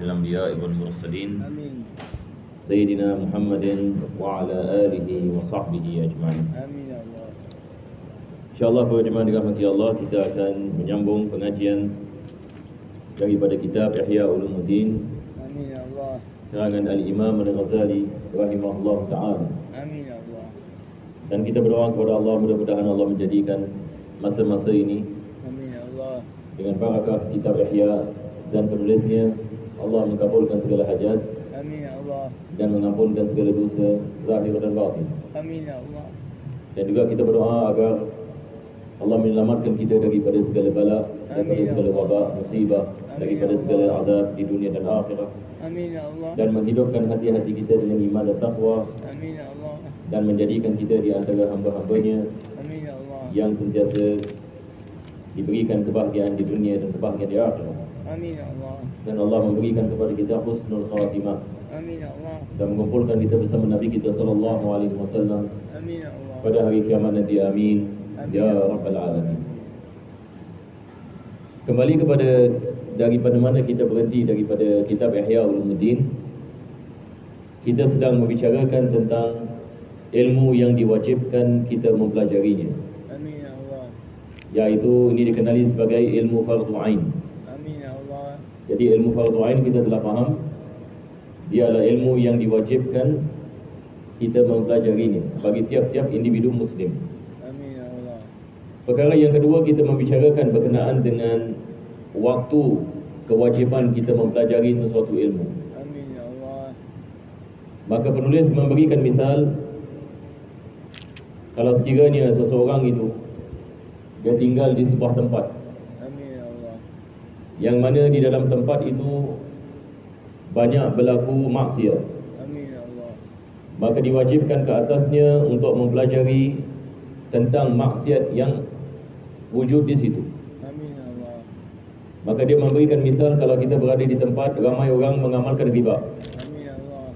الأنبياء والمرسلين آمين سيدنا محمد وعلى آله وصحبه أجمعين. آمين ya Allah. InsyaAllah para jemaah dirahmati Allah, kita akan menyambung pengajian daripada kitab Ihya Ulumuddin Amin ya Allah. karangan Al-Imam Al-Ghazali rahimahullah ta'ala. Amin ya Allah. Dan kita berdoa kepada Allah, mudah-mudahan Allah menjadikan masa-masa ini Amin ya Allah. dengan barakah kitab Ihya dan penulisnya, Allah mengabulkan segala hajat Amin ya Allah. dan mengampunkan segala dosa zahir dan batin. Amin ya Allah. Dan juga kita berdoa agar Allah menyelamatkan kita daripada segala bala, daripada Amin, ya segala Allah. wabak, musibah, Amin, daripada ya segala Allah. azab di dunia dan akhirat, Amin ya Allah. dan menghidupkan hati-hati kita dengan iman dan taqwa, Amin ya Allah. dan menjadikan kita di antara hamba-hambanya Amin ya Allah. yang sentiasa diberikan kebahagiaan di dunia dan kebahagiaan di akhirat. Amin ya Allah. Dan Allah memberikan kepada kita husnul khatimah Amin ya Allah. dan mengumpulkan kita bersama Nabi kita sallallahu alaihi wasallam Amin ya Allah. pada hari kiamat nanti. Amin Amin. ya rabbal alamin. Kembali daripada mana kita berhenti, daripada kitab Ihya Ulumuddin, kita sedang membicarakan tentang ilmu yang diwajibkan kita mempelajarinya, Amin ya Allah. iaitu ini dikenali sebagai ilmu fardu ain. Amin ya Allah. Jadi ilmu fardu ain kita telah faham, dia adalah ilmu yang diwajibkan kita mempelajarinya bagi tiap-tiap individu muslim. Amin ya Allah. Perkara yang kedua, kita membicarakan berkenaan dengan waktu kewajiban kita mempelajari sesuatu ilmu. Amin ya Allah. Maka penulis memberikan misal, kalau sekiranya seseorang itu dia tinggal di sebuah tempat Amin ya Allah. yang mana di dalam tempat itu banyak berlaku maksiat, Amin ya Allah. maka diwajibkan ke atasnya untuk mempelajari tentang maksiat yang wujud di situ. Amin ya Allah. Maka dia memberikan misal, kalau kita berada di tempat ramai orang mengamalkan riba, Amin ya Allah.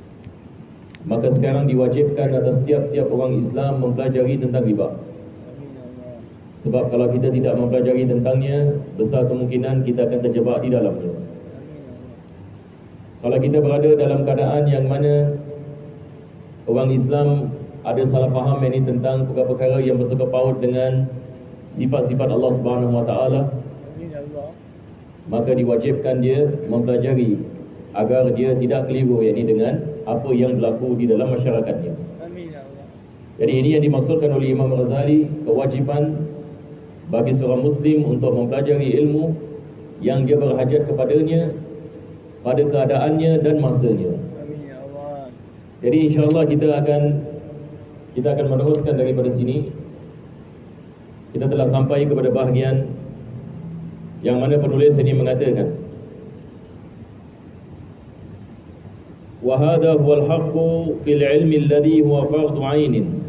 maka sekarang diwajibkan atas tiap-tiap orang Islam mempelajari tentang riba. Amin ya Allah. Sebab kalau kita tidak mempelajari tentangnya, besar kemungkinan kita akan terjebak di dalamnya. Amin ya Allah. Kalau kita berada dalam keadaan yang mana orang Islam ada salah faham ini tentang perkara-perkara yang bersangkut paut dengan sifat-sifat Allah Subhanahu Wa Taala, Amin ya Allah. maka diwajibkan dia mempelajari agar dia tidak keliru, yakni dengan apa yang berlaku di dalam masyarakatnya. Amin ya Allah. Jadi ini yang dimaksudkan oleh Imam Ghazali, kewajipan bagi seorang Muslim untuk mempelajari ilmu yang dia berhajat kepadanya pada keadaannya dan masanya. Amin ya Allah. Jadi insya-Allah kita akan meneruskan daripada sini. Kita telah sampai kepada bahagian yang mana penulis ini mengatakan, wa hadha huwa al-haqqu fil ilmi alladhi huwa fardu 'ainin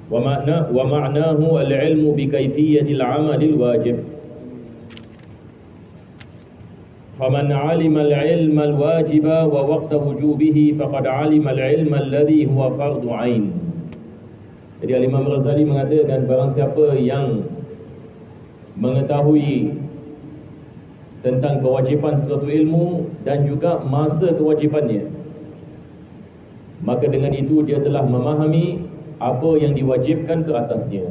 wa ma'nahu al-'ilmu bi kayfiyati al-'amal al-wajib. Faman 'alima al-'ilma al-wajiba wa waqta wujubihi faqad 'alima al-'ilma alladhi huwa fardu 'ain. Jadi Imam Ghazali mengatakan, barang siapa yang mengetahui tentang kewajipan sesuatu ilmu dan juga masa kewajipannya, maka dengan itu dia telah memahami apa yang diwajibkan ke atasnya.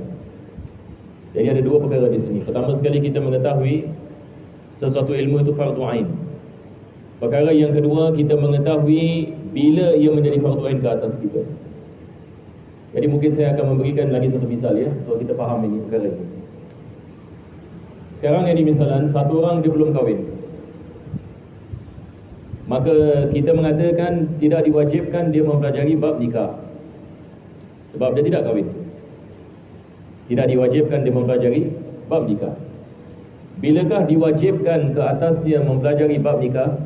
Jadi ada dua perkara di sini. Pertama sekali, kita mengetahui sesuatu ilmu itu fardu ain. Perkara yang kedua, kita mengetahui bila ia menjadi fardu ain ke atas kita. Jadi mungkin saya akan memberikan lagi satu misal ya, untuk kita faham ini perkara ini. Sekarang ini misalan, satu orang dia belum kahwin, maka kita mengatakan tidak diwajibkan dia mempelajari bab nikah, sebab dia tidak kahwin. Tidak diwajibkan dia mempelajari bab nikah. Bilakah diwajibkan ke atasnya mempelajari bab nikah?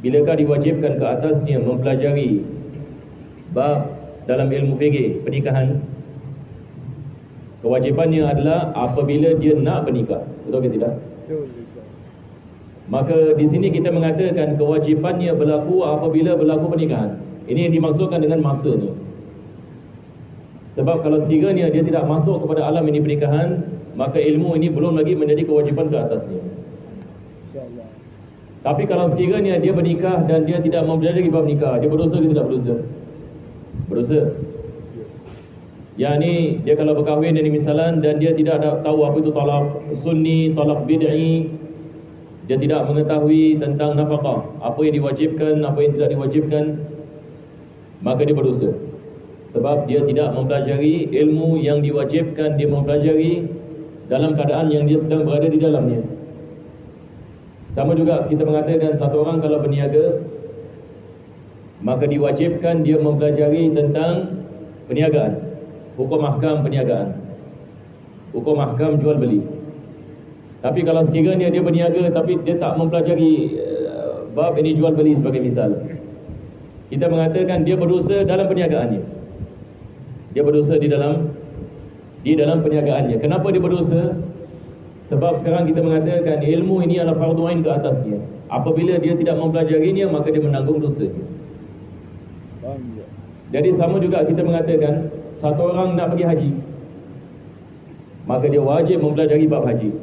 Bilakah diwajibkan ke atasnya mempelajari bab dalam ilmu fikih pernikahan? Kewajipannya adalah apabila dia nak bernikah, betul ke tidak? Betul juga. Maka di sini kita mengatakan kewajipannya berlaku apabila berlaku pernikahan. Ini yang dimaksudkan dengan masanya. Sebab kalau sekiranya dia tidak masuk kepada alam ini pernikahan, maka ilmu ini belum lagi menjadi kewajipan ke atasnya. InsyaAllah. Tapi kalau sekiranya dia bernikah dan dia tidak mempelajari bab nikah, dia berdosa ke tidak berdosa? Berdosa. Yang ni dia kalau berkahwin ni misalan dan dia tidak tahu apa itu talak sunni, talak bid'i, dia tidak mengetahui tentang nafkah, apa yang diwajibkan, apa yang tidak diwajibkan, maka dia berdosa. Sebab dia tidak mempelajari ilmu yang diwajibkan dia mempelajari dalam keadaan yang dia sedang berada di dalamnya. Sama juga kita mengatakan satu orang kalau berniaga, maka diwajibkan dia mempelajari tentang perniagaan, hukum ahkam perniagaan, hukum ahkam jual beli. Tapi kalau sekiranya dia berniaga tapi dia tak mempelajari bab ini jual beli sebagai misal, kita mengatakan dia berdosa dalam perniagaannya. Dia berdosa di dalam perniagaannya. Kenapa dia berdosa? Sebab sekarang kita mengatakan ilmu ini adalah fardu ain ke atasnya. Apabila dia tidak mempelajarinya, maka dia menanggung dosa. Jadi sama juga kita mengatakan satu orang nak pergi haji, maka dia wajib mempelajari bab haji.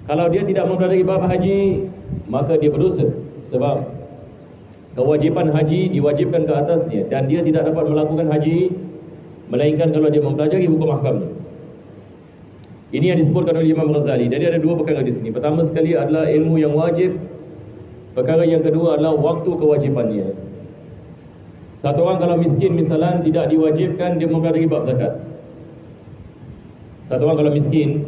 Kalau dia tidak mempelajari bab haji, maka dia berdosa. Sebab kewajipan haji diwajibkan ke atasnya dan dia tidak dapat melakukan haji melainkan kalau dia mempelajari hukum ahkamnya. Ini yang disebutkan oleh Imam Ghazali. Jadi ada dua perkara di sini. Pertama sekali adalah ilmu yang wajib. Perkara yang kedua adalah waktu kewajipannya. Satu orang kalau miskin misalan tidak diwajibkan dia mempelajari bab zakat. Satu orang kalau miskin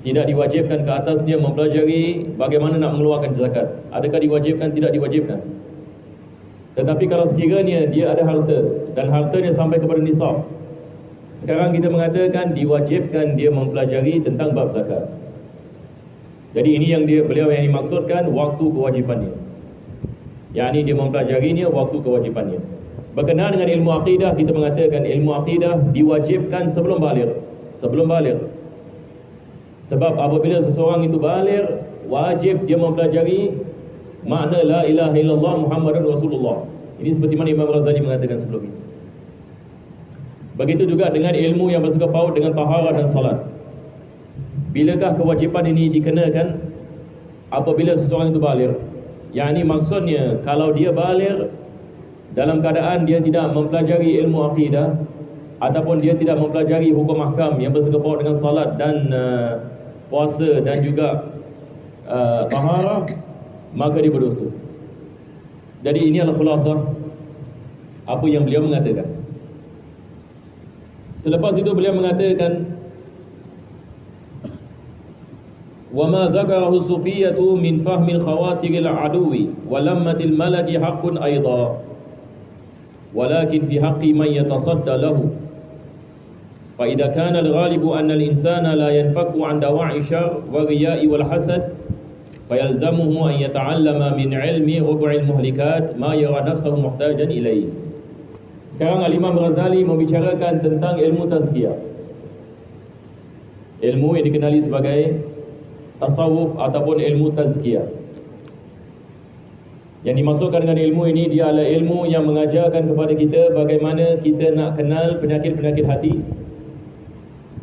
tidak diwajibkan ke atas dia mempelajari bagaimana nak mengeluarkan zakat. Adakah diwajibkan? Tidak diwajibkan. Tetapi kalau sekiranya dia ada harta dan hartanya sampai kepada nisab, sekarang kita mengatakan diwajibkan dia mempelajari tentang bab zakat. Jadi ini yang beliau yang dimaksudkan waktu kewajipannya. Yang ini dia mempelajarinya waktu kewajipannya. Berkenaan dengan ilmu akidah, kita mengatakan ilmu akidah diwajibkan sebelum baligh. Sebelum baligh. Sebab apabila seseorang itu baligh, wajib dia mempelajari makna la ilaha illallah Muhammadur Rasulullah. Ini seperti mana Imam Ghazali mengatakan sebelum ini. Begitu juga dengan ilmu yang bersangkut paut dengan taharah dan salat. Bilakah kewajipan ini dikenakan? Apabila seseorang itu baligh. Yang ini maksudnya kalau dia baligh dalam keadaan dia tidak mempelajari ilmu akidah ataupun dia tidak mempelajari hukum ahkam yang bersangkut paut dengan salat dan puasa dan juga taharah, maka dia berdosa. Jadi ini adalah khulasah apa yang beliau mengatakan. Selepas itu beliau mengatakan wa ma dzakarahu sufiyatu min fahmil khawatiril aduwi wa lammatil malaki haqqun aidha walakin fi haqqi man yatasadda lahu fa idza kana al-ghalibu anna al-insana la yanfaku 'an dawa'i syarr wa riya'i wal hasad fayalzamuhu an yata'allama min 'ilmi rubu'il muhlikat ma yara nafsahu muhtajan ilayhi. Sekarang Al-Imam Ghazali membicarakan tentang ilmu tazkiyah. Ilmu yang dikenali sebagai tasawuf ataupun ilmu tazkiyah. Yang dimaksudkan dengan ilmu ini, dia adalah ilmu yang mengajarkan kepada kita bagaimana kita nak kenal penyakit-penyakit hati,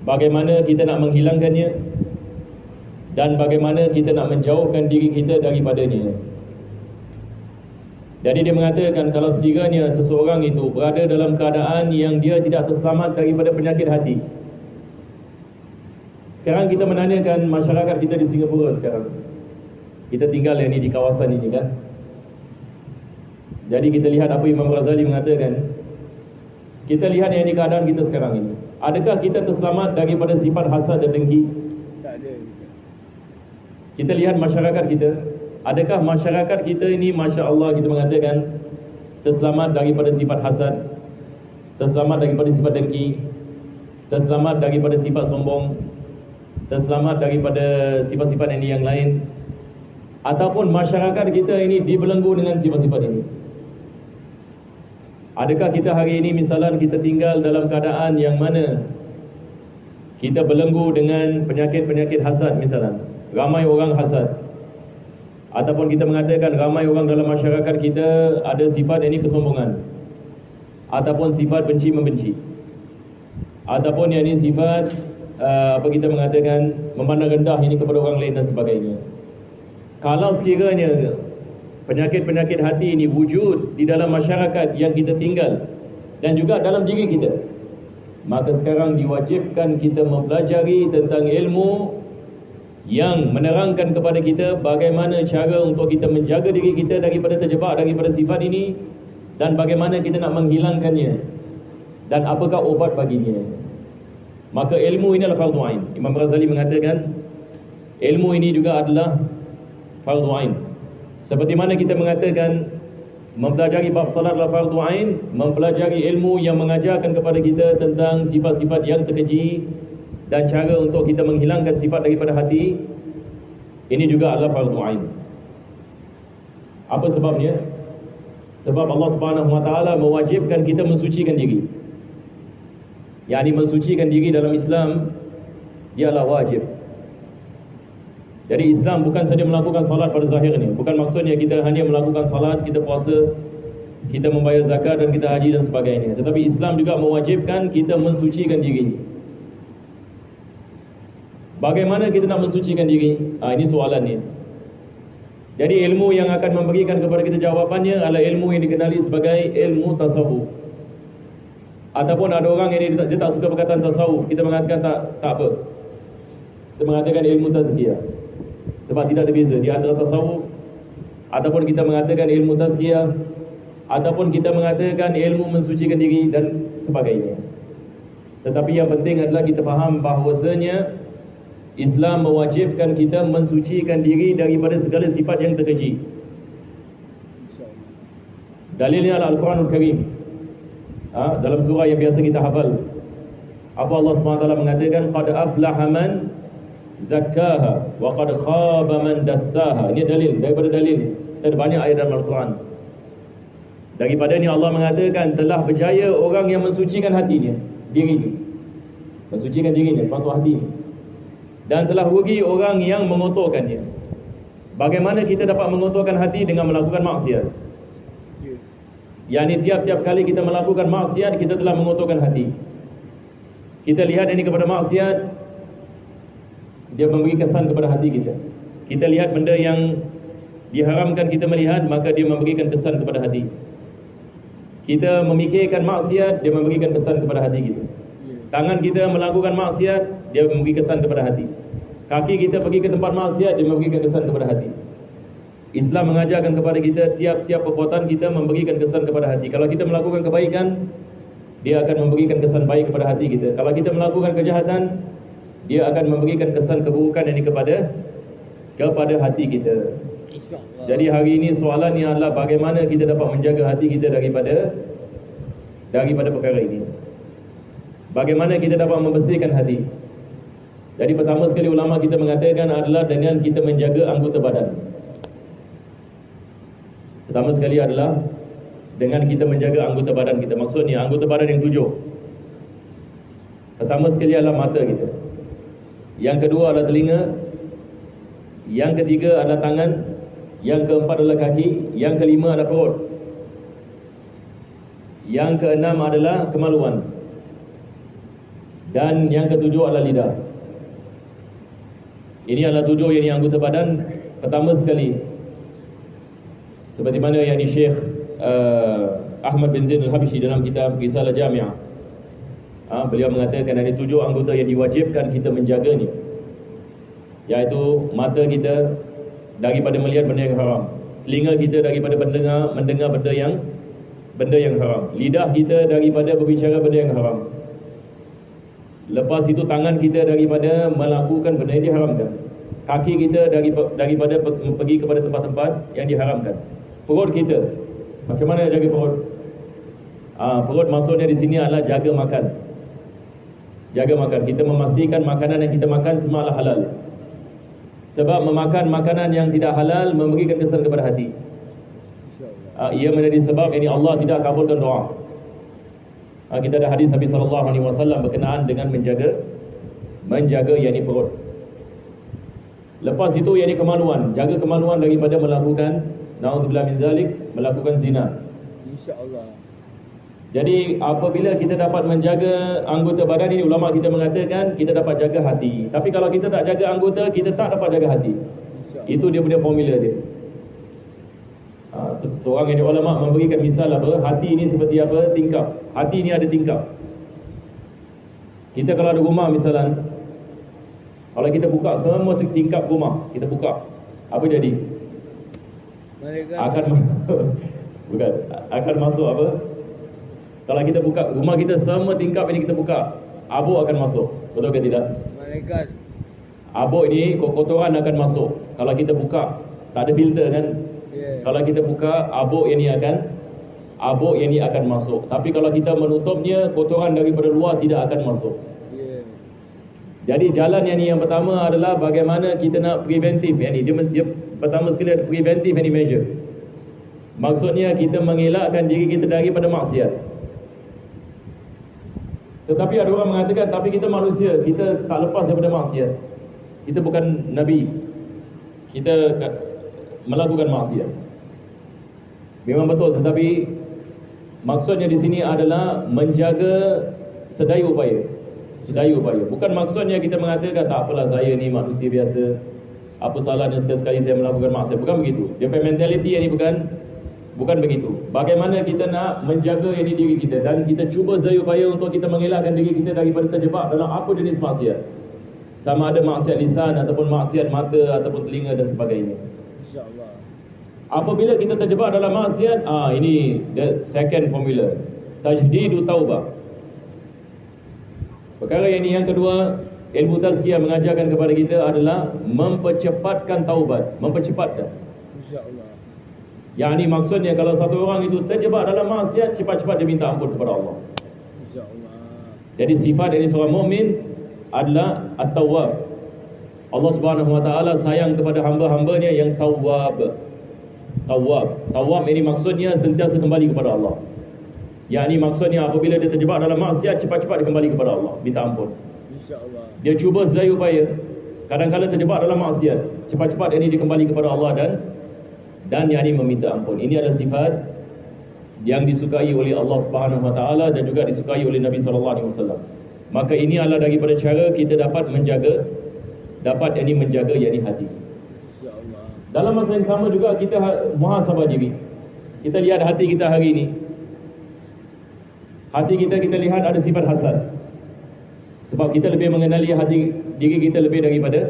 bagaimana kita nak menghilangkannya, dan bagaimana kita nak menjauhkan diri kita daripadanya. Jadi dia mengatakan kalau sekiranya seseorang itu berada dalam keadaan yang dia tidak terselamat daripada penyakit hati. Sekarang kita menanyakan masyarakat kita di Singapura sekarang. Kita tinggal yang ini di kawasan ini kan. Jadi kita lihat apa Imam Ghazali mengatakan. Kita lihat yang di keadaan kita sekarang ini. Adakah kita terselamat daripada sifat hasad dan dengki? Tak ada. Kita lihat masyarakat kita. Adakah masyarakat kita ini, Masya Allah, kita mengatakan terselamat daripada sifat hasad, terselamat daripada sifat dengki, terselamat daripada sifat sombong, terselamat daripada sifat-sifat ini yang lain? Ataupun masyarakat kita ini dibelenggu dengan sifat-sifat ini? Adakah kita hari ini misalnya kita tinggal dalam keadaan yang mana kita belenggu dengan penyakit-penyakit hasad misalnya, ramai orang hasad, ataupun kita mengatakan ramai orang dalam masyarakat kita ada sifat ini kesombongan, ataupun sifat benci membenci, ataupun yang ini sifat apa kita mengatakan memandang rendah ini kepada orang lain dan sebagainya. Kalau sekiranya penyakit-penyakit hati ini wujud di dalam masyarakat yang kita tinggal dan juga dalam diri kita, maka sekarang diwajibkan kita mempelajari tentang ilmu yang menerangkan kepada kita bagaimana cara untuk kita menjaga diri kita daripada terjebak daripada sifat ini, dan bagaimana kita nak menghilangkannya, dan apakah obat baginya. Maka ilmu ini adalah fardu ain. Imam Ghazali mengatakan ilmu ini juga adalah fardu ain. Seperti mana kita mengatakan mempelajari bab salat adalah fardu ain, mempelajari ilmu yang mengajarkan kepada kita tentang sifat-sifat yang terkeji dan cara untuk kita menghilangkan sifat daripada hati, ini juga adalah fardu ain. Apa sebabnya? Sebab Allah Subhanahu Wa Taala mewajibkan kita mensucikan diri. Yani mensucikan diri dalam Islam ialah wajib. Jadi Islam bukan saja melakukan salat pada zahirnya. Bukan maksudnya kita hanya melakukan salat, kita puasa, kita membayar zakat dan kita haji dan sebagainya. Tetapi Islam juga mewajibkan kita mensucikan diri. Bagaimana kita nak mensucikan diri? Ini soalannya. Jadi ilmu yang akan memberikan kepada kita jawapannya adalah ilmu yang dikenali sebagai ilmu tasawuf. Ataupun ada orang yang dia tak suka perkataan tasawuf, kita mengatakan tak apa. Kita mengatakan ilmu tazkiyah. Sebab tidak ada beza di antara tasawuf ataupun kita mengatakan ilmu tazkiyah ataupun kita mengatakan ilmu mensucikan diri dan sebagainya. Tetapi yang penting adalah kita faham bahawasanya Islam mewajibkan kita mensucikan diri daripada segala sifat yang terkeji. Dalilnya adalah Al-Quranul Karim. Dalam surah yang biasa kita hafal, apa Allah SWT mengatakan, qad aflaha man zakkaha wa qad khaba man dassaha. Ini dalil daripada dalil. Ada banyak ayat dalam Al-Quran. Daripada ini Allah mengatakan telah berjaya orang yang mensucikan hatinya, dirinya. Mensucikan dirinya, masuk hati. Dan telah rugi orang yang mengotorkannya. Bagaimana kita dapat mengotorkan hati? Dengan melakukan maksiat. Yani tiap-tiap kali kita melakukan maksiat, kita telah mengotorkan hati. Kita lihat ini kepada maksiat, dia memberi kesan kepada hati kita. Kita lihat benda yang diharamkan kita melihat, maka dia memberikan kesan kepada hati. Kita memikirkan maksiat, dia memberikan kesan kepada hati kita. Tangan kita melakukan maksiat, dia memberi kesan kepada hati. Kaki kita pergi ke tempat maksiat, dia memberikan kesan kepada hati. Islam mengajarkan kepada kita tiap-tiap perbuatan kita memberikan kesan kepada hati. Kalau kita melakukan kebaikan, dia akan memberikan kesan baik kepada hati kita. Kalau kita melakukan kejahatan, dia akan memberikan kesan keburukan ini kepada hati kita. Jadi hari ini soalannya adalah bagaimana kita dapat menjaga hati kita daripada perkara ini. Bagaimana kita dapat membersihkan hati? Jadi pertama sekali ulama kita mengatakan adalah dengan kita menjaga anggota badan. Pertama sekali adalah dengan kita menjaga anggota badan kita. Maksudnya anggota badan yang 7. Pertama sekali adalah mata kita. Yang kedua adalah telinga. Yang ketiga adalah tangan. Yang keempat adalah kaki. Yang kelima adalah perut. Yang keenam adalah kemaluan. Dan yang ketujuh adalah lidah. Ini adalah 7 yang anggota badan. Pertama sekali, seperti mana yang Syekh Ahmad bin Zain Al-Habsyi dalam kitab Risalah Jami'ah, beliau mengatakan ada 7 anggota yang diwajibkan kita menjaganya, iaitu mata kita daripada melihat benda yang haram, telinga kita daripada mendengar benda yang haram, lidah kita daripada berbicara benda yang haram, lepas itu tangan kita daripada melakukan benda yang diharamkan, kaki kita daripada pergi kepada tempat-tempat yang diharamkan, perut kita, macam mana jaga perut? Perut maksudnya di sini adalah jaga makan. Jaga makan. Kita memastikan makanan yang kita makan semua adalah halal. Sebab memakan makanan yang tidak halal memberikan kesan kepada hati. Ia menjadi sebab ini Allah tidak kabulkan doa. Kita ada hadis Nabi SAW berkenaan dengan menjaga yakni perut. Lepas itu yakni kemaluan. Jaga kemaluan daripada melakukan, na'udzubillah min zalik, melakukan zina. InsyaAllah. Jadi apabila kita dapat menjaga anggota badan ini, ulama kita mengatakan kita dapat jaga hati. Tapi kalau kita tak jaga anggota, kita tak dapat jaga hati. Itu dia punya formula dia. Seorang yang ulama memberikan misal apa, hati ini seperti apa, tingkap. Hati ini ada tingkap. Kita kalau ada rumah misalan, kalau kita buka semua tingkap rumah, kita buka, apa jadi? Bukan, akan masuk apa? Kalau kita buka rumah kita semua tingkap ini kita buka, abu akan masuk. Betul ke tidak? Malaikat. Abu ini kotoran akan masuk. Kalau kita buka, tak ada filter kan? Yeah. Kalau kita buka, abu yang ini akan masuk. Tapi kalau kita menutupnya, kotoran daripada luar tidak akan masuk. Yeah. Jadi jalan yang pertama adalah bagaimana kita nak preventif. Dia pertama sekali ada preventif measure. Maksudnya kita mengelakkan diri kita daripada maksiat. Tetapi ada orang mengatakan, tapi kita manusia, kita tak lepas daripada maksiat. Kita bukan Nabi, kita melakukan maksiat. Memang betul, tetapi maksudnya di sini adalah menjaga sedaya upaya. Sedaya upaya. Bukan maksudnya kita mengatakan, tak apalah saya ni manusia biasa, apa salahnya sekali-sekali saya melakukan maksiat. Bukan begitu. Dia punya mentality yang ni bukan begitu. Bagaimana kita nak menjaga ini diri kita, dan kita cuba sedaya upaya untuk kita mengelakkan diri kita daripada terjebak dalam apa jenis maksiat. Sama ada maksiat lisan ataupun maksiat mata ataupun telinga dan sebagainya. InsyaAllah. Apabila kita terjebak dalam maksiat, ini the second formula, tajdidu taubah. Perkara yang kedua, ilmu tazkiyah mengajarkan kepada kita adalah mempercepatkan taubat, mempercepatkan. InsyaAllah. Yang ini maksudnya kalau satu orang itu terjebak dalam maksiat, cepat-cepat dia minta ampun kepada Allah. InsyaAllah. Jadi sifat dari seorang mukmin adalah at-tawwab. Allah Subhanahu wa taala sayang kepada hamba-hambanya yang tawwab. Tawwab ini maksudnya sentiasa kembali kepada Allah. Yang ini maksudnya apabila dia terjebak dalam maksiat, cepat-cepat dia kembali kepada Allah, minta ampun. InsyaAllah. Dia cuba sedaya upaya. Kadang-kadang terjebak dalam maksiat, cepat-cepat ini dia kembali kepada Allah dan yang ini meminta ampun. Ini adalah sifat yang disukai oleh Allah Subhanahu wa taala dan juga disukai oleh Nabi sallallahu alaihi wasallam. Maka ini adalah daripada cara kita dapat menjaga hati. InsyaAllah. Dalam masa yang sama juga kita muhasabah diri. Kita lihat hati kita hari ini. Hati kita lihat ada sifat hasad. Sebab kita lebih mengenali hati diri kita lebih daripada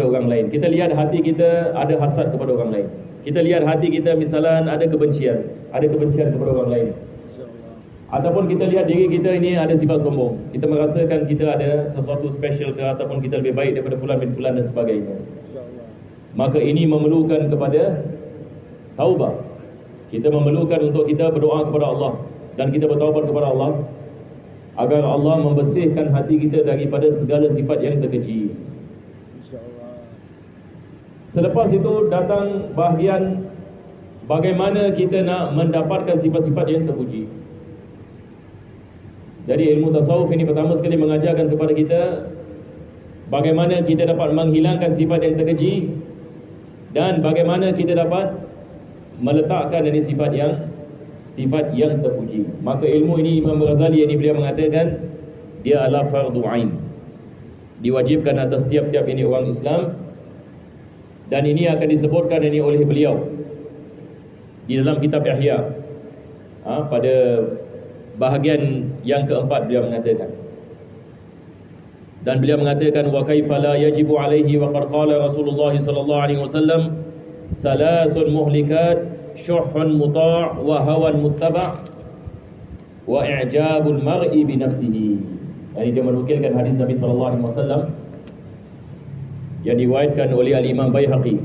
orang lain. Kita lihat hati kita ada hasad kepada orang lain. Kita lihat hati kita misalan ada kebencian kepada orang lain. InsyaAllah. Ataupun kita lihat diri kita ini ada sifat sombong. Kita merasakan kita ada sesuatu special ke, ataupun kita lebih baik daripada fulan bin fulan dan sebagainya. InsyaAllah. Maka ini memerlukan kepada taubah. Kita memerlukan untuk kita berdoa kepada Allah dan kita bertaubat kepada Allah agar Allah membersihkan hati kita daripada segala sifat yang terkeji. InsyaAllah. Selepas itu datang bahagian bagaimana kita nak mendapatkan sifat-sifat yang terpuji. Jadi ilmu tasawuf ini pertama sekali mengajarkan kepada kita bagaimana kita dapat menghilangkan sifat yang terkeji dan bagaimana kita dapat meletakkan dari sifat yang terpuji. Maka ilmu ini Imam Ghazali ini beliau mengatakan dia adalah fardu ain. Diwajibkan atas tiap-tiap ini orang Islam, dan ini akan disebutkan ini oleh beliau di dalam kitab Ihya. Pada bahagian yang keempat beliau mengatakan, dan beliau mengatakan wa kaifa la yajibu alaihi wa qad qala Rasulullah sallallahu alaihi wasallam salasun muhlikat syuhun muta' wa hawan muttaba' wa i'jabul mar'i bi nafsihi. Ini dia menukilkan hadis Nabi sallallahu alaihi wasallam yang diriwayatkan oleh Al-Imam Baihaqi.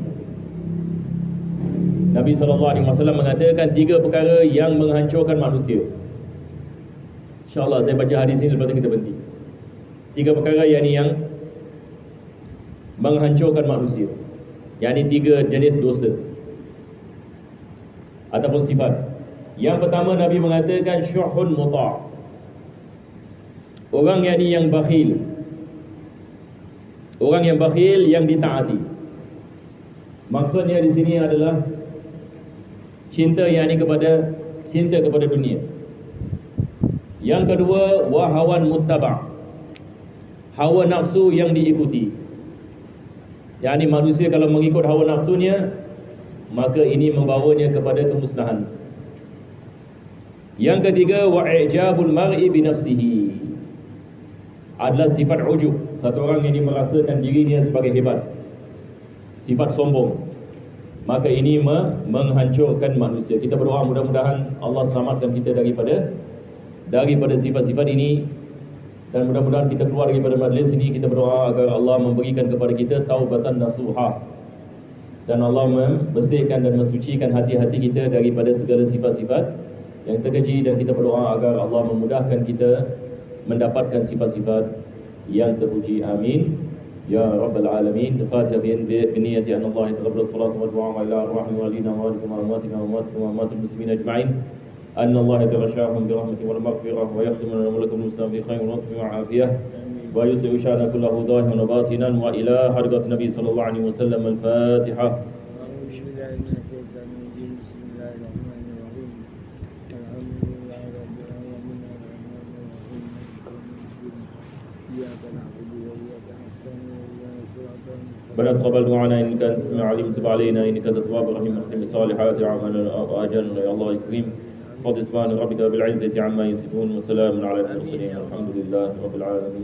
Nabi sallallahu alaihi wasallam mengatakan 3 perkara yang menghancurkan manusia. InsyaAllah saya baca hadis ini, lepas itu kita berhenti. 3 perkara yang menghancurkan manusia. Yang ini 3 jenis dosa ataupun sifat. Yang pertama Nabi mengatakan syuhun muta'. Orang yang bakhil. Orang yang bakhil yang ditaati. Maksudnya di sini adalah cinta kepada dunia. Yang kedua wa hawan muttaba'. Hawa nafsu yang diikuti. yakni manusia kalau mengikut hawa nafsunya, maka ini membawanya kepada kemusnahan. Yang ketiga, wa'ijabul mar'i bi nafsihi, adalah sifat ujub. Satu orang yang merasakan dirinya sebagai hebat, sifat sombong, maka ini menghancurkan manusia. Kita berdoa mudah-mudahan Allah selamatkan kita daripada sifat-sifat ini, dan mudah-mudahan kita keluar daripada majlis ini. Kita berdoa agar Allah memberikan kepada kita taubatan nasuha, dan Allah membersihkan dan mensucikan hati-hati kita daripada segala sifat-sifat yang terkeji, dan kita berdoa agar Allah memudahkan kita mendapatkan sifat-sifat yang terpuji. Amin ya rabbal alamin. Al-Fatihah bi niyyati anna Allah yataqabbalu salata wa du'a ila arwahil walidina wa walikum wa amwatina wa amwatikum wa amwatil muslimin ajma'in. أن الله يتغشاهم برحمته والمغفرة ويختم لنا ولكم المسلم بخير ولطف وعافية ويسر شأن كله ظاهرا وباطنا وإلى حضرة النبي صلى الله عليه وسلم. الفاتحة. ربنا تقبل دعانا إنك أنت السميع العليم، تب علينا إنك أنت التواب الرحيم، واختم بالصالحات أعمالنا وأجلنا يا الله الكريم. فضل سبحان ربك بالعزة عما يصفون وسلام على المرسلين والحمد لله رب العالمين.